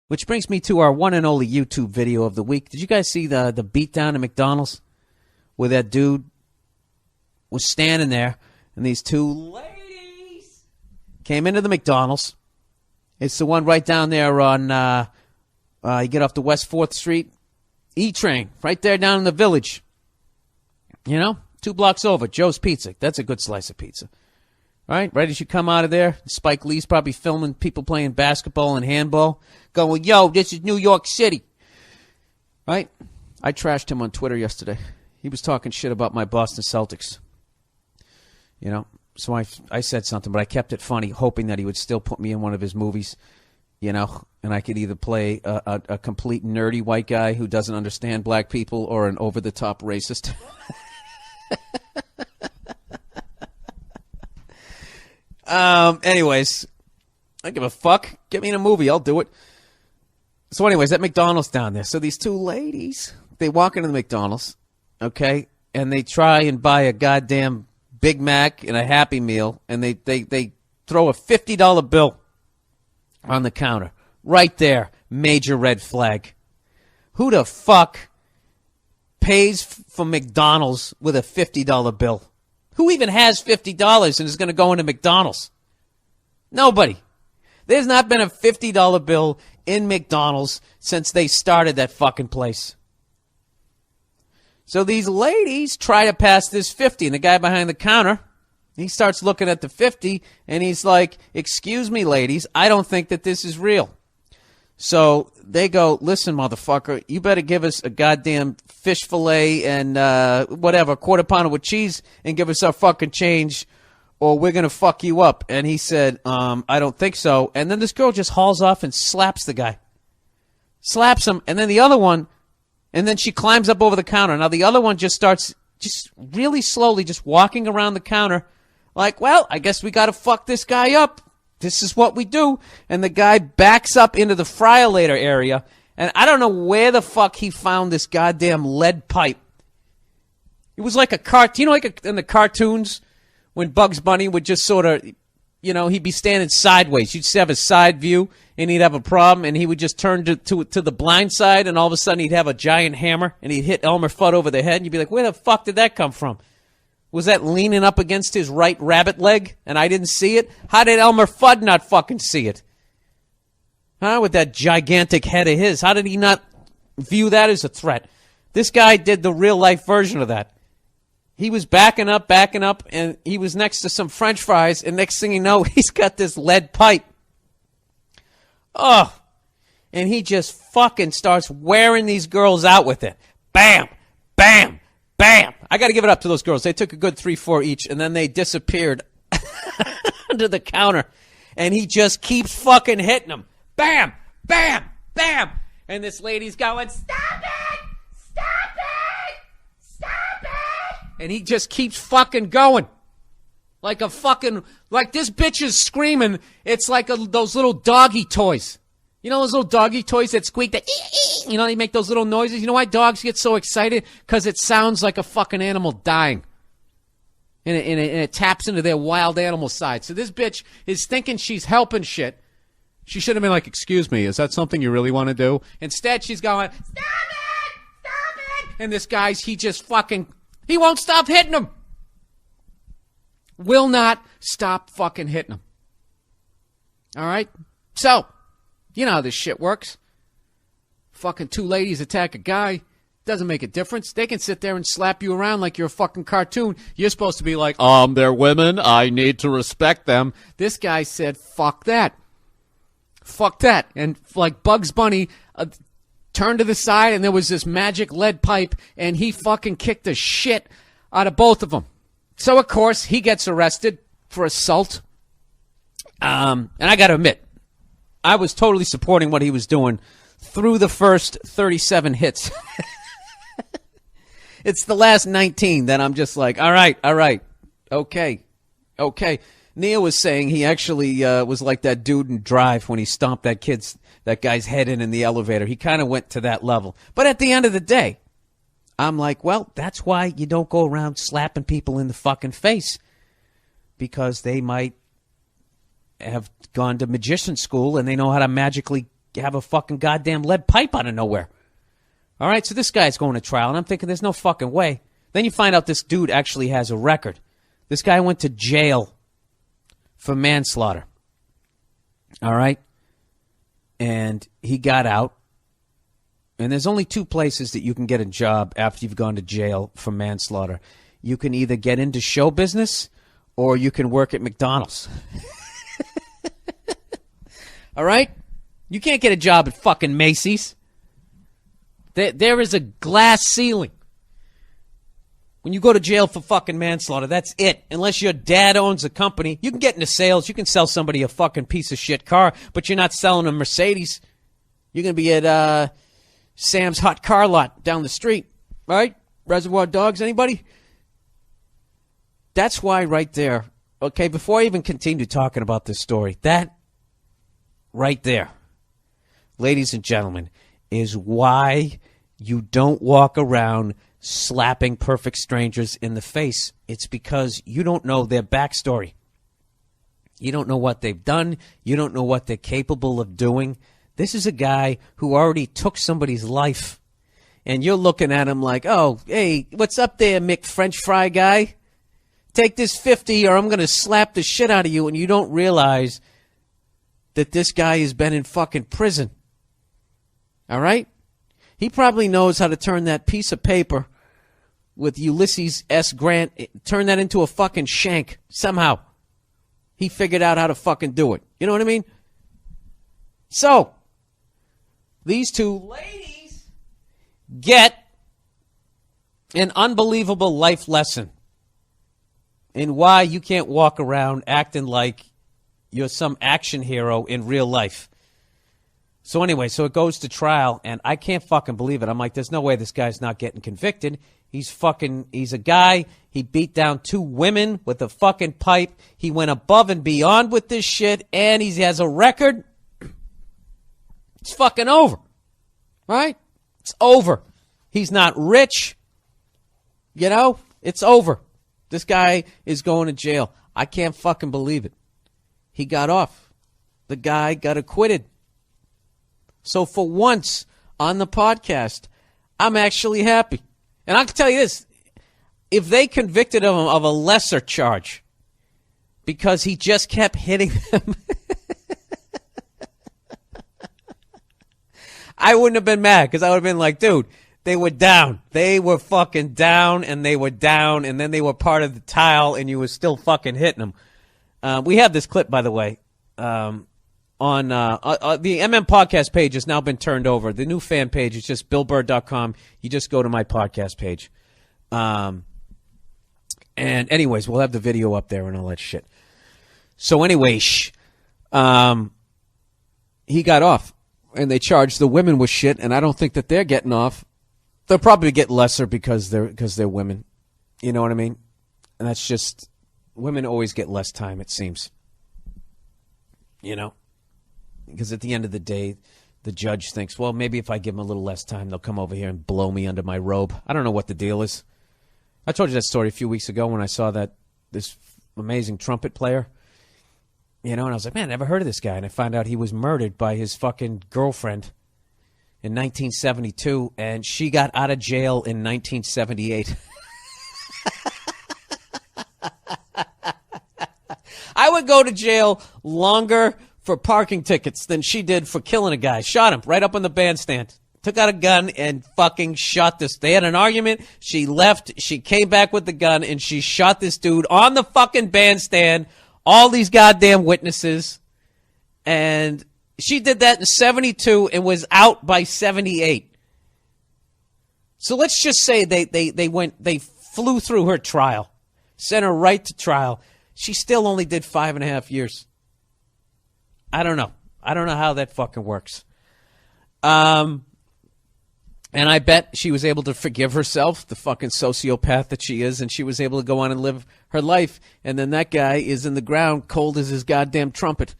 Which brings me to our one and only YouTube video of the week. Did you guys see the beatdown at McDonald's where that dude was standing there and these two ladies came into the McDonald's? It's the one right down there on, you get off the West 4th Street E-train, right there down in the Village. You know, 2 blocks over, Joe's Pizza. That's a good slice of pizza. Right as you come out of there, Spike Lee's probably filming people playing basketball and handball, going, yo, this is New York City. Right? I trashed him on Twitter yesterday. He was talking shit about my Boston Celtics. You know, so I said something, but I kept it funny, hoping that he would still put me in one of his movies, you know, and I could either play a complete nerdy white guy who doesn't understand black people or an over-the-top racist. Anyways, I give a fuck. Get me in a movie. I'll do it. So anyways, at McDonald's down there. So these two ladies, they walk into the McDonald's, okay, and they try and buy a goddamn Big Mac and a Happy Meal, and they throw a $50 bill on the counter. Right there. Major red flag. Who the fuck pays for McDonald's with a $50 bill? Who even has $50 and is going to go into McDonald's? Nobody. There's not been a $50 bill in McDonald's since they started that fucking place. So these ladies try to pass this 50, and the guy behind the counter, he starts looking at the 50, and he's like, excuse me, ladies, I don't think that this is real. So they go, listen, motherfucker, you better give us a goddamn fish fillet and whatever, quarter pounder with cheese and give us our fucking change or we're going to fuck you up. And he said, I don't think so. And then this girl just hauls off and slaps the guy. Slaps him. And then the other one, and then she climbs up over the counter. Now the other one just starts just really slowly just walking around the counter like, well, I guess we got to fuck this guy up. This is what we do. And the guy backs up into the fryer-later area. And I don't know where the fuck he found this goddamn lead pipe. It was like a cartoon. You know, like in the cartoons when Bugs Bunny would just sort of, you know, he'd be standing sideways. You'd just have a side view and he'd have a problem. And he would just turn to the blind side. And all of a sudden he'd have a giant hammer and he'd hit Elmer Fudd over the head. And you'd be like, where the fuck did that come from? Was that leaning up against his right rabbit leg and I didn't see it? How did Elmer Fudd not fucking see it? Huh? With that gigantic head of his. How did he not view that as a threat? This guy did the real life version of that. He was backing up, and he was next to some French fries, and next thing you know, he's got this lead pipe. Oh, and he just fucking starts wearing these girls out with it. Bam, bam, bam. I got to give it up to those girls. They took a good 3-4 each, and then they disappeared under the counter. And he just keeps fucking hitting them. Bam, bam, bam. And this lady's going, stop it, stop it, stop it. And he just keeps fucking going. Like a fucking, like this bitch is screaming. It's like those little doggy toys. You know those little doggy toys that squeak, that you know, they make those little noises? You know why dogs get so excited? Because it sounds like a fucking animal dying. And it taps into their wild animal side. So this bitch is thinking she's helping shit. She should have been like, excuse me, is that something you really want to do? Instead, she's going, stop it! Stop it! And this guy's, he won't stop hitting him. Will not stop fucking hitting him. All right? So, you know how this shit works. Fucking two ladies attack a guy. Doesn't make a difference. They can sit there and slap you around like you're a fucking cartoon. You're supposed to be like, they're women. I need to respect them. This guy said, fuck that. Fuck that. And like Bugs Bunny turned to the side and there was this magic lead pipe and he fucking kicked the shit out of both of them. So, of course, he gets arrested for assault. And I got to admit, I was totally supporting what he was doing through the first 37 hits. It's the last 19 that I'm just like, all right, okay. Neil was saying he actually was like that dude in Drive when he stomped that guy's head in the elevator. He kind of went to that level. But at the end of the day, I'm like, well, that's why you don't go around slapping people in the fucking face. Because they might have gone to magician school and they know how to magically have a fucking goddamn lead pipe out of nowhere. All right, so this guy's going to trial, and I'm thinking there's no fucking way. Then you find out this dude actually has a record. This guy went to jail for manslaughter. All right? And he got out. And there's only two places that you can get a job after you've gone to jail for manslaughter. You can either get into show business or you can work at McDonald's. All right? You can't get a job at fucking Macy's. There is a glass ceiling. When you go to jail for fucking manslaughter, that's it. Unless your dad owns a company, you can get into sales. You can sell somebody a fucking piece of shit car, but you're not selling a Mercedes. You're going to be at Sam's Hot Car Lot down the street, right? Reservoir Dogs, anybody? That's why right there, okay, before I even continue talking about this story, that right there, ladies and gentlemen, is why you don't walk around slapping perfect strangers in the face. It's because you don't know their backstory. You don't know what they've done. You don't know what they're capable of doing. This is a guy who already took somebody's life. And you're looking at him like, oh, hey, what's up there, Mick French fry guy? Take this 50 or I'm going to slap the shit out of you. And you don't realize that this guy has been in fucking prison. All right? He probably knows how to turn that piece of paper with Ulysses S. Grant, turn that into a fucking shank somehow. He figured out how to fucking do it. You know what I mean? So, these two ladies get an unbelievable life lesson in why you can't walk around acting like you're some action hero in real life. So anyway, so it goes to trial, and I can't fucking believe it. I'm like, there's no way this guy's not getting convicted. He's a guy. He beat down two women with a fucking pipe. He went above and beyond with this shit, and he has a record. It's fucking over. Right? It's over. He's not rich. You know? It's over. This guy is going to jail. I can't fucking believe it. He got off. The guy got acquitted. So for once on the podcast, I'm actually happy. And I can tell you this, if they convicted him of a lesser charge because he just kept hitting them, I wouldn't have been mad because I would have been like, dude, they were down. They were fucking down and they were down and then they were part of the tile and you were still fucking hitting them. We have this clip, by the way. On the MM podcast page has now been turned over. The new fan page is just BillBurr.com. You just go to my podcast page. And anyways, we'll have the video up there and all that shit. So anyway, he got off. And they charged the women with shit, and I don't think that they're getting off. They'll probably get lesser because they're women. You know what I mean? And that's just, women always get less time, it seems. You know? Because at the end of the day, the judge thinks, well, maybe if I give them a little less time, they'll come over here and blow me under my robe. I don't know what the deal is. I told you that story a few weeks ago when I saw this amazing trumpet player. You know, and I was like, man, I never heard of this guy. And I found out he was murdered by his fucking girlfriend in 1972, and she got out of jail in 1978. I would go to jail longer for parking tickets than she did for killing a guy. Shot him right up on the bandstand. Took out a gun and fucking shot this. They had an argument. She left. She came back with the gun and she shot this dude on the fucking bandstand. All these goddamn witnesses. And she did that in 72 and was out by 78. So let's just say they flew through her trial. Sent her right to trial. She still only did 5.5 years. I don't know. I don't know how that fucking works. And I bet she was able to forgive herself, the fucking sociopath that she is, and she was able to go on and live her life. And then that guy is in the ground cold as his goddamn trumpet.